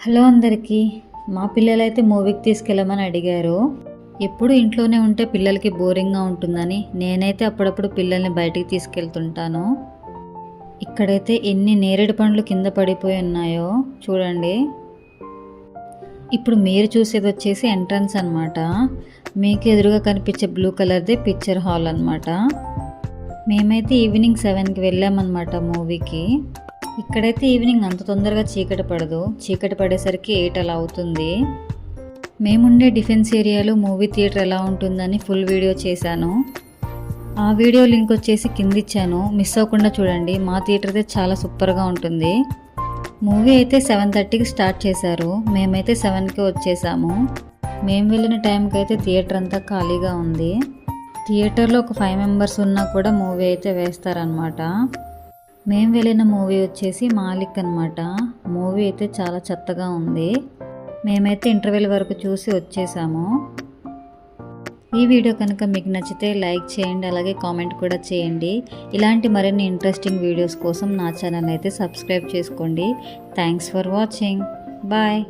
Hello అందరికీ. మా పిల్లలైతే మూవీకి తీసుకెళ్ళమని అడిగారు. ఎప్పుడు ఇంట్లోనే ఉంటే పిల్లలకి బోరింగ్గా ఉంటుందని నేనైతే అప్పుడప్పుడు పిల్లల్ని బయటికి తీసుకెళ్తుంటాను. ఇక్కడైతే ఎన్ని నేరేడు పండ్లు కింద పడిపోయి ఉన్నాయో చూడండి. ఇప్పుడు మీరు చూసేది వచ్చేసి ఎంట్రన్స్ అనమాట. మీకు ఎదురుగా కనిపించే బ్లూ కలర్దే పిక్చర్ హాల్ అనమాట. మేమైతే ఈవినింగ్ 7కి వెళ్ళామన్నమాట మూవీకి. ఇక్కడైతే ఈవినింగ్ అంత తొందరగా చీకటి పడదు. చీకటి పడేసరికి 8 అలా అవుతుంది. మేముండే డిఫెన్స్ ఏరియాలో మూవీ థియేటర్ ఎలా ఉంటుందని ఫుల్ వీడియో చేశాను. ఆ వీడియో లింక్ వచ్చేసి కింద ఇచ్చాను, మిస్ అవ్వకుండా చూడండి. మా థియేటర్ అయితే చాలా సూపర్గా ఉంటుంది. మూవీ అయితే 7:30కి స్టార్ట్ చేశారు. మేమైతే 7కి వచ్చేసాము. మేము వెళ్ళిన టైంకి అయితే థియేటర్ అంతా ఖాళీగా ఉంది. థియేటర్లో ఒక 5 మెంబర్స్ ఉన్నా కూడా మూవీ అయితే వేస్తారనమాట. మేము వెళ్ళిన మూవీ వచ్చేసి మాలిక్ అనమాట. మూవీ అయితే చాలా చెత్తగా ఉంది. మేమైతే ఇంటర్వెల్ వరకు చూసి వచ్చేసాము. ఈ వీడియో కనుక మీకు నచ్చితే లైక్ చేయండి, అలాగే కామెంట్ కూడా చేయండి. ఇలాంటి మరిన్ని ఇంట్రెస్టింగ్ వీడియోస్ కోసం నా ఛానల్ అయితే సబ్స్క్రైబ్ చేసుకోండి. Thanks for watching. బాయ్.